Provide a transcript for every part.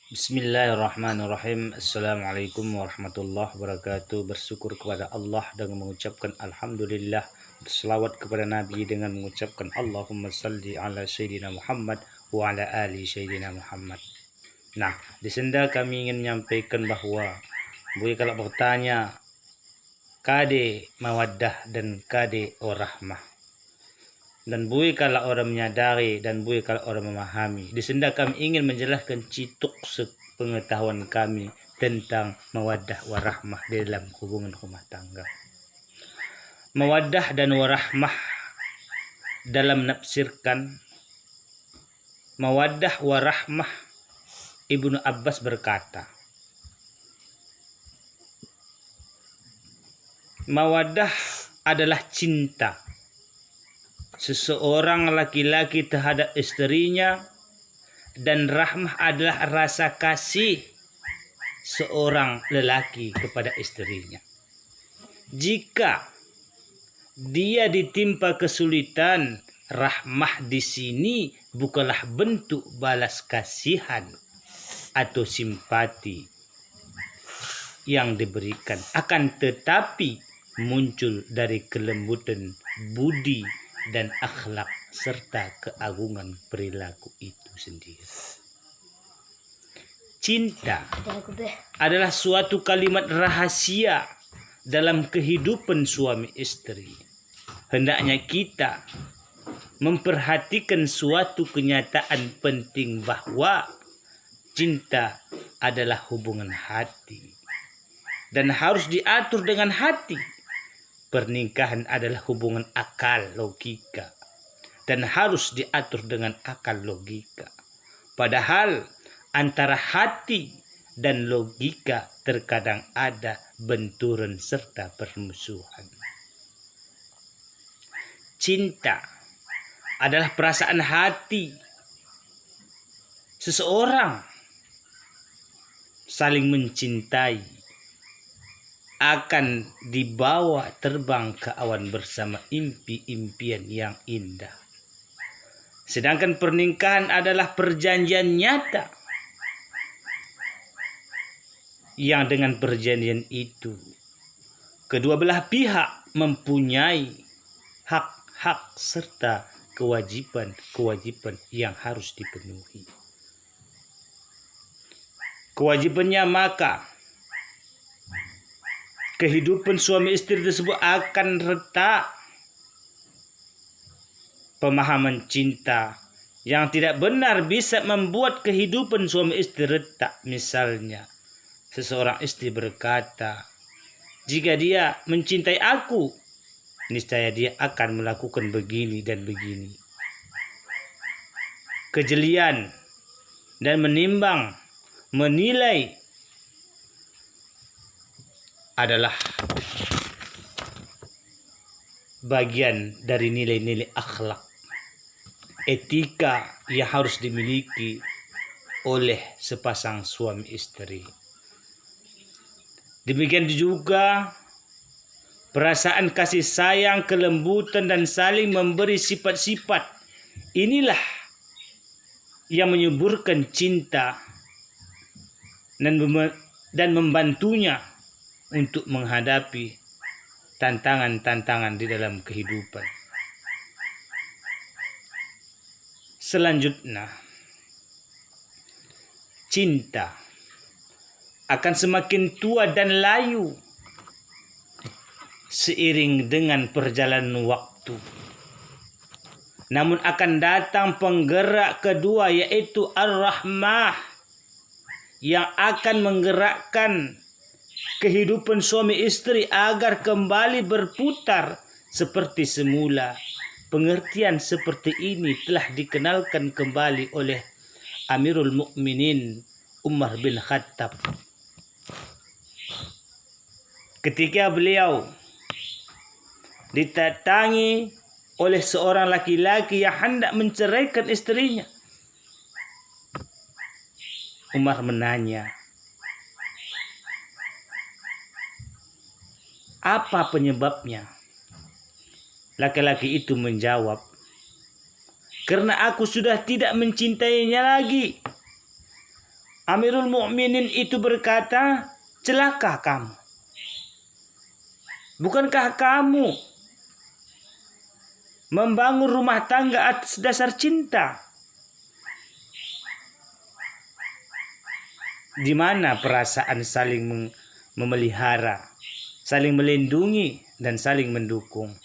Bismillahirrahmanirrahim. Assalamualaikum warahmatullahi wabarakatuh. Bersyukur kepada Allah dengan mengucapkan Alhamdulillah. Berselawat kepada Nabi dengan mengucapkan Allahumma salli ala Sayyidina Muhammad wa ala ali Sayyidina Muhammad. Nah, di sini kami ingin menyampaikan bahwa Buya kalau bertanya kade mawaddah dan kade warahmah. Dan Buya kalau orang menyadari dan Buya kalau orang memahami. Di sini kami ingin menjelaskan cituk sepengetahuan kami tentang mawaddah warahmah di dalam hubungan rumah tangga. Mawaddah dan warahmah dalam menafsirkan mawaddah warahmah, Ibnu Abbas berkata, mawaddah adalah cinta seseorang laki-laki terhadap istrinya, dan rahmah adalah rasa kasih seorang lelaki kepada istrinya. Jika dia ditimpa kesulitan, rahmah di sini bukanlah bentuk balas kasihan atau simpati yang diberikan, akan tetapi muncul dari kelembutan budi dan akhlak serta keagungan perilaku itu sendiri. Cinta adalah suatu kalimat rahasia dalam kehidupan suami istri. Hendaknya kita memperhatikan suatu kenyataan penting bahwa cinta adalah hubungan hati dan harus diatur dengan hati. Pernikahan adalah hubungan akal logika dan harus diatur dengan akal logika. Padahal antara hati dan logika terkadang ada benturan serta permusuhan. Cinta adalah perasaan hati seseorang saling mencintai, akan dibawa terbang ke awan bersama impi-impian yang indah. Sedangkan pernikahan adalah perjanjian nyata yang dengan perjanjian itu kedua belah pihak mempunyai hak-hak serta kewajiban-kewajiban yang harus dipenuhi. Kewajibannya maka kehidupan suami istri tersebut akan retak. Pemahaman cinta yang tidak benar bisa membuat kehidupan suami istri retak. Misalnya, seseorang istri berkata, jika dia mencintai aku, niscaya dia akan melakukan begini dan begini. Kejelian dan menimbang, menilai adalah bagian dari nilai-nilai akhlak, etika yang harus dimiliki oleh sepasang suami istri. Demikian juga perasaan kasih sayang, kelembutan, dan saling memberi sifat-sifat. Inilah yang menyuburkan cinta dan membantunya untuk menghadapi tantangan-tantangan di dalam kehidupan. Selanjutnya, cinta akan semakin tua dan layu seiring dengan perjalanan waktu. Namun akan datang penggerak kedua, yaitu ar-rahmah, yang akan menggerakkan kehidupan suami istri agar kembali berputar seperti semula. Pengertian seperti ini telah dikenalkan kembali oleh Amirul Mukminin Umar bin Khattab ketika beliau didatangi oleh seorang laki-laki yang hendak menceraikan istrinya. Umar menanya, apa penyebabnya? Laki-laki itu menjawab, karena aku sudah tidak mencintainya lagi. Amirul Mukminin itu berkata, celaka kamu. Bukankah kamu membangun rumah tangga atas dasar cinta? Di mana perasaan saling memelihara, saling melindungi, dan saling mendukung.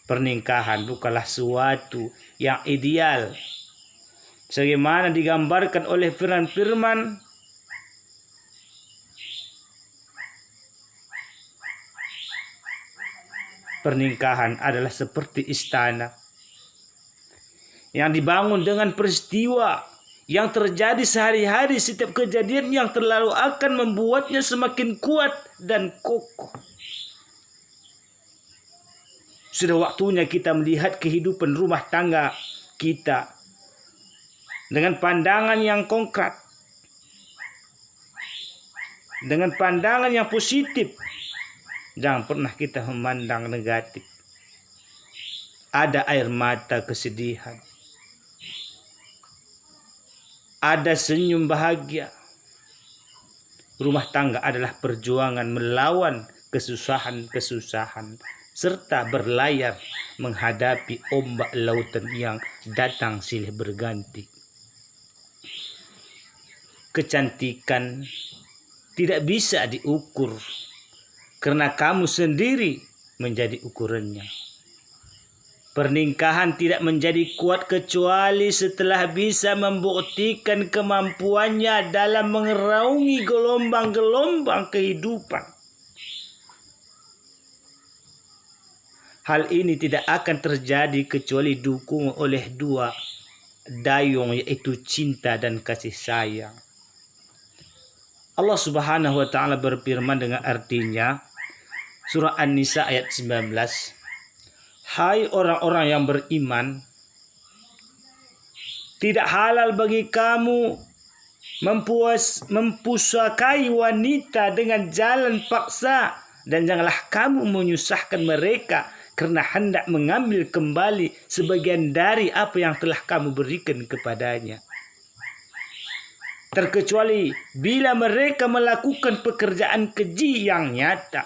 Pernikahan bukanlah suatu yang ideal, sebagaimana digambarkan oleh firman-firman pernikahan adalah seperti istana yang dibangun dengan peristiwa yang terjadi sehari-hari. Setiap kejadian yang terlalu akan membuatnya semakin kuat dan kokoh. Sudah waktunya kita melihat kehidupan rumah tangga kita dengan pandangan yang konkret, dengan pandangan yang positif. Jangan pernah kita memandang negatif. Ada air mata kesedihan, ada senyum bahagia. Rumah tangga adalah perjuangan melawan kesusahan-kesusahan, serta berlayar menghadapi ombak lautan yang datang silih berganti. Kecantikan tidak bisa diukur, karena kamu sendiri menjadi ukurannya. Pernikahan tidak menjadi kuat kecuali setelah bisa membuktikan kemampuannya dalam mengeraungi gelombang-gelombang kehidupan. Hal ini tidak akan terjadi kecuali didukung oleh dua dayung, yaitu cinta dan kasih sayang. Allah Subhanahu wa taala berfirman dengan artinya, surah An-Nisa ayat 19. Hai orang-orang yang beriman, tidak halal bagi kamu mempusakai wanita dengan jalan paksa, dan janganlah kamu menyusahkan mereka karena hendak mengambil kembali sebagian dari apa yang telah kamu berikan kepadanya. Terkecuali bila mereka melakukan pekerjaan keji yang nyata,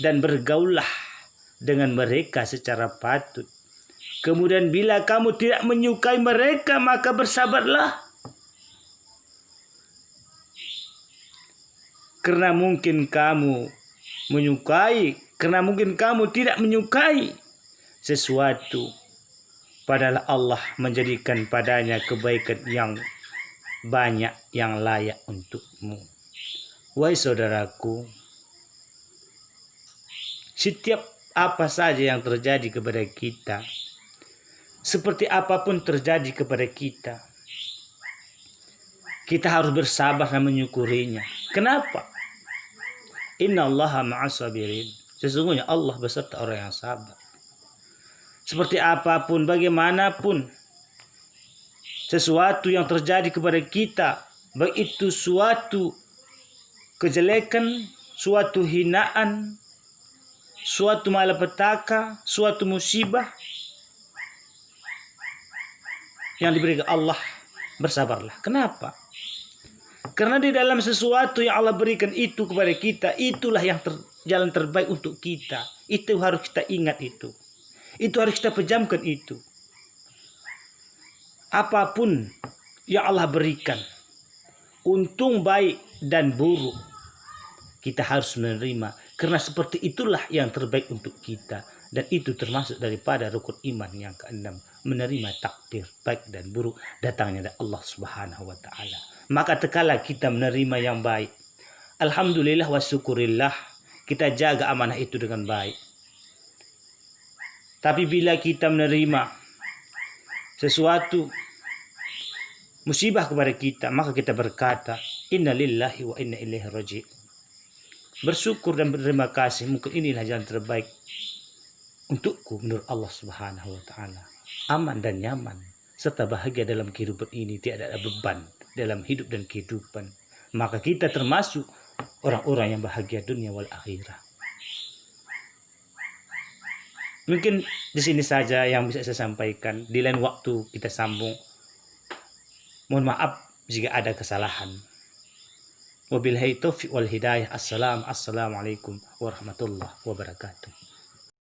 dan bergaullah dengan mereka secara patut. Kemudian bila kamu tidak menyukai mereka, maka bersabarlah. Karena mungkin kamu tidak menyukai sesuatu, padahal Allah menjadikan padanya kebaikan yang banyak yang layak untukmu. Wahai saudaraku, setiap apa saja yang terjadi kepada kita, seperti apapun terjadi kepada kita, kita harus bersabar dan menyukurinya. Kenapa? Inna Allaha ma'as sabirin. Sesungguhnya Allah beserta orang yang sabar. Seperti apapun, bagaimanapun sesuatu yang terjadi kepada kita, baik itu suatu kejelekan, suatu hinaan, suatu malapetaka, suatu musibah yang diberikan Allah, bersabarlah. Kenapa? Karena di dalam sesuatu yang Allah berikan itu kepada kita, itulah yang jalan terbaik untuk kita. Itu harus kita ingat itu. Itu harus kita pejamkan itu. Apapun yang Allah berikan, untung baik dan buruk, kita harus menerima. Karena seperti itulah yang terbaik untuk kita. Dan itu termasuk daripada rukun iman yang keenam, menerima takdir baik dan buruk datangnya dari Allah Subhanahu wa taala. Maka tekala kita menerima yang baik, alhamdulillah wa syukurillah, kita jaga amanah itu dengan baik. Tapi bila kita menerima sesuatu musibah kepada kita, maka kita berkata, inna lillahi wa inna ilaihi raji'un. Bersyukur dan berterima kasih, mungkin inilah jalan terbaik untukku menurut Allah Subhanahu wa taala. Aman dan nyaman serta bahagia dalam kehidupan ini, tidak ada beban dalam hidup dan kehidupan. Maka kita termasuk orang-orang yang bahagia dunia wal akhirah. Mungkin di sini saja yang bisa saya sampaikan. Di lain waktu kita sambung Mohon maaf jika ada kesalahan. Wabillahi taufiq wal hidayah. Assalamualaikum warahmatullahi wabarakatuh.